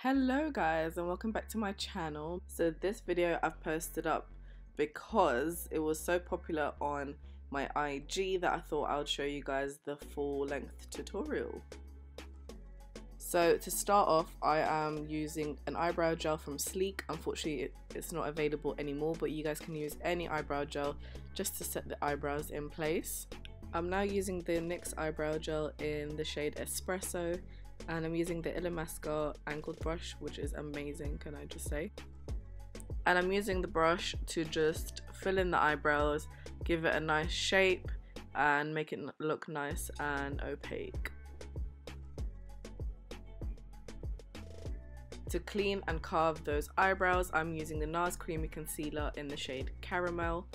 Hello guys, and welcome back to my channel. So this video I've posted up because it was so popular on my IG that I thought I would show you guys the full length tutorial. So to start off, I am using an eyebrow gel from Sleek. Unfortunately it's not available anymore, but you guys can use any eyebrow gel just to set the eyebrows in place. I'm now using the NYX eyebrow gel in the shade Espresso, and I'm using the Illamasqua angled brush, which is amazing, can I just say. And I'm using the brush to just fill in the eyebrows, give it a nice shape and make it look nice and opaque. To clean and carve those eyebrows, I'm using the NARS Creamy Concealer in the shade Caramel.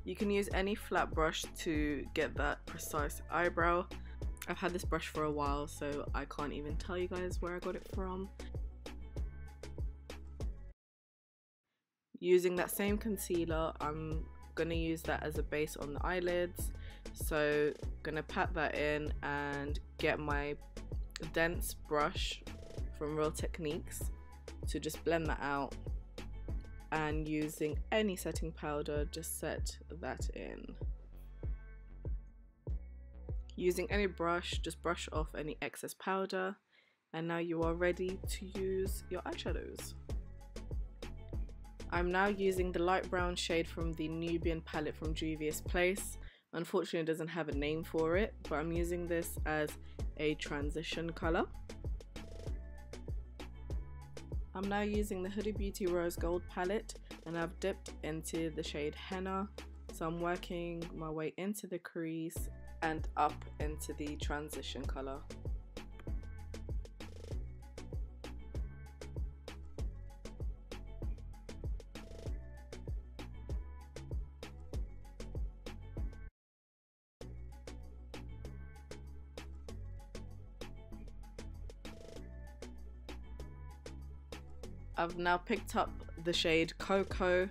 You can use any flat brush to get that precise eyebrow. I've had this brush for a while, so I can't even tell you guys where I got it from. Using that same concealer, I'm gonna use that as a base on the eyelids. So gonna pat that in and get my dense brush from Real Techniques to just blend that out, and using any setting powder, just set that in. Using any brush, just brush off any excess powder, and now you are ready to use your eyeshadows. I'm now using the light brown shade from the Nubian palette from Juvia's Place. Unfortunately it doesn't have a name for it, but I'm using this as a transition colour. I'm now using the Huda Beauty Rose Gold palette, and I've dipped into the shade Henna, so I'm working my way into the crease and up into the transition colour. I've now picked up the shade Cocoa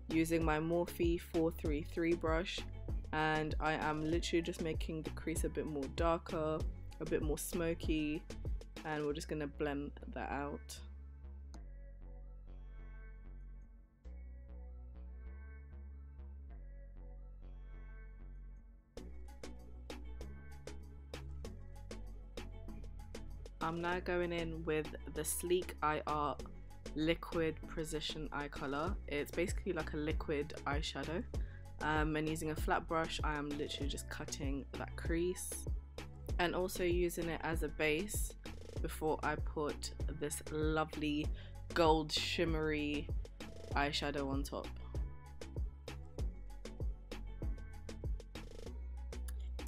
using my Morphe 433 brush, and I am literally just making the crease a bit more darker, a bit more smoky, and we're just going to blend that out. I'm now going in with the Sleek Eye Art Liquid Precision Eye Color. It's basically like a liquid eyeshadow. And using a flat brush, I am literally just cutting that crease and also using it as a base before I put this lovely gold shimmery eyeshadow on top.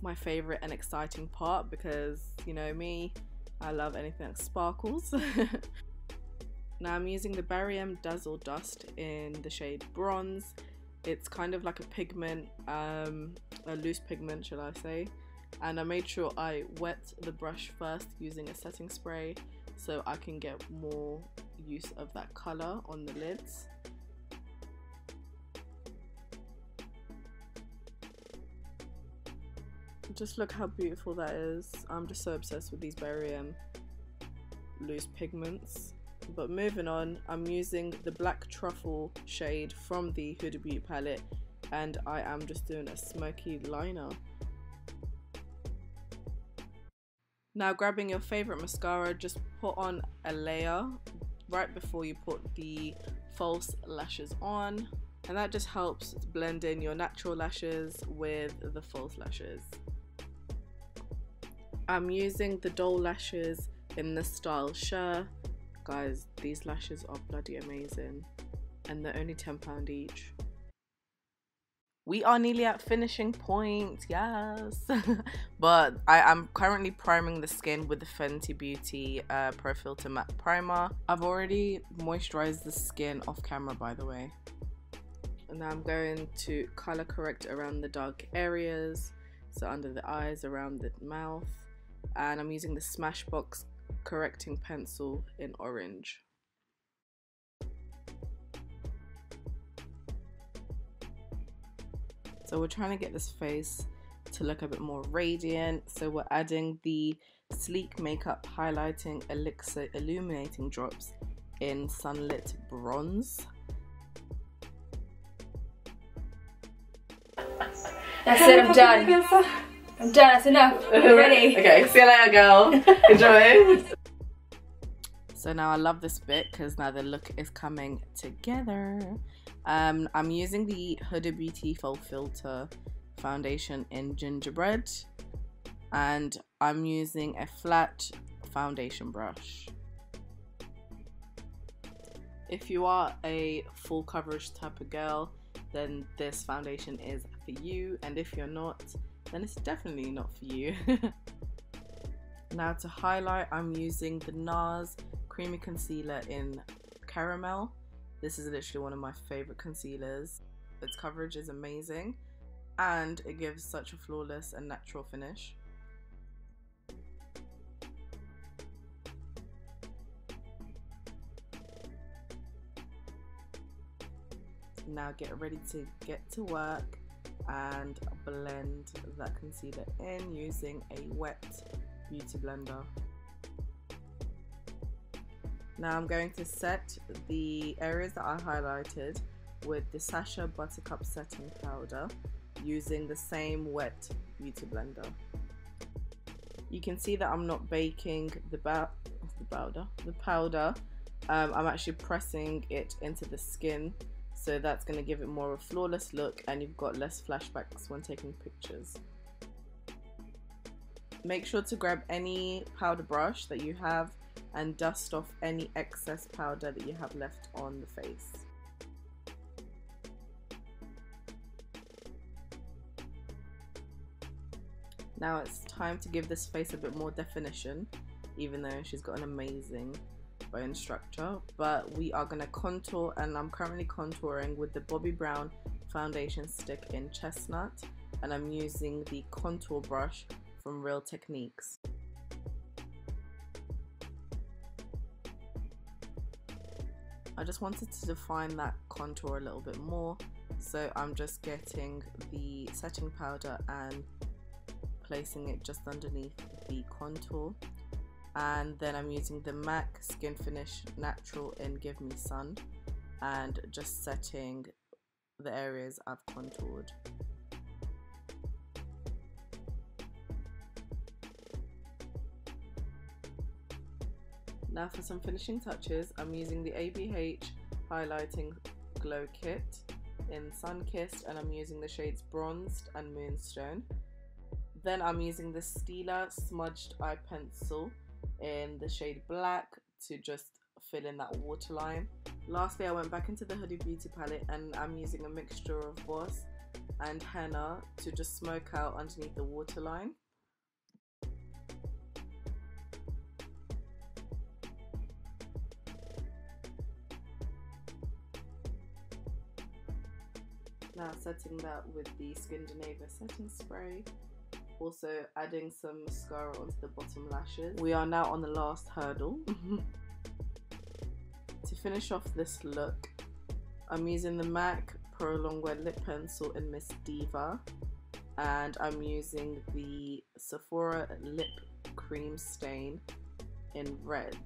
My favorite and exciting part, because you know me, I love anything that sparkles. Now I'm using the Barry M Dazzle Dust in the shade Bronze. It's kind of like a pigment, a loose pigment shall I say, and I made sure I wet the brush first using a setting spray so I can get more use of that colour on the lids. Just look how beautiful that is. I'm just so obsessed with these Barry M loose pigments. But moving on, I'm using the Black Truffle shade from the Huda Beauty palette, and I am just doing a smoky liner. Now grabbing your favourite mascara, just put on a layer right before you put the false lashes on, and that just helps blend in your natural lashes with the false lashes. I'm using the doll lashes in the style Shur. Guys, these lashes are bloody amazing, and they're only £10 each. We are nearly at finishing point, yes. But I am currently priming the skin with the Fenty Beauty Pro Filter Matte Primer. I've already moisturized the skin off camera, by the way. And now I'm going to color correct around the dark areas, so under the eyes, around the mouth, and I'm using the Smashbox correcting pencil in orange. So we're trying to get this face to look a bit more radiant, so we're adding the Sleek Makeup Highlighting Elixir Illuminating Drops in Sunlit Bronze. That's it, I'm done. I'm done, that's enough. I'm ready. Okay, see you later, girl. Enjoy. So now I love this bit because now the look is coming together. I'm using the Huda Beauty Full Filter foundation in Gingerbread, and I'm using a flat foundation brush. If you are a full coverage type of girl, then this foundation is for you, and if you're not, then it's definitely not for you. Now to highlight, I'm using the NARS Creamy Concealer in Caramel. This is literally one of my favorite concealers. Its coverage is amazing and it gives such a flawless and natural finish. Now get ready to get to work and blend that concealer in using a wet beauty blender. Now I'm going to set the areas that I highlighted with the Sacha Buttercup Setting Powder using the same wet beauty blender. You can see that I'm not baking the powder. I'm actually pressing it into the skin, so that's going to give it more of a flawless look and you've got less flashbacks when taking pictures. Make sure to grab any powder brush that you have and dust off any excess powder that you have left on the face. Now it's time to give this face a bit more definition, even though she's got an amazing bone structure. But we are going to contour, and I'm currently contouring with the Bobbi Brown foundation stick in Chestnut, and I'm using the contour brush from Real Techniques. I just wanted to define that contour a little bit more, so I'm just getting the setting powder and placing it just underneath the contour, and then I'm using the MAC Skin Finish Natural in Give Me Sun and just setting the areas I've contoured. Now for some finishing touches, I'm using the ABH Highlighting Glow Kit in Sun Kissed, and I'm using the shades Bronzed and Moonstone. Then I'm using the Stila Smudged Eye Pencil in the shade Black to just fill in that waterline. Lastly, I went back into the Huda Beauty palette and I'm using a mixture of Boss and Henna to just smoke out underneath the waterline. Now setting that with the Skindinavia setting spray, also adding some mascara onto the bottom lashes. We are now on the last hurdle. To finish off this look, I'm using the MAC Pro Longwear Lip Pencil in Miss Diva, and I'm using the Sephora Lip Cream Stain in Red.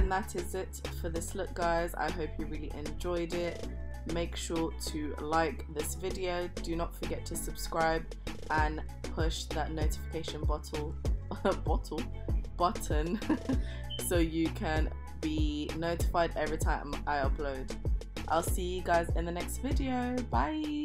That is it for this look, guys. I hope you really enjoyed it. Make sure to like this video. Do not forget to subscribe and push that notification button so you can be notified every time I upload. I'll see you guys in the next video. Bye.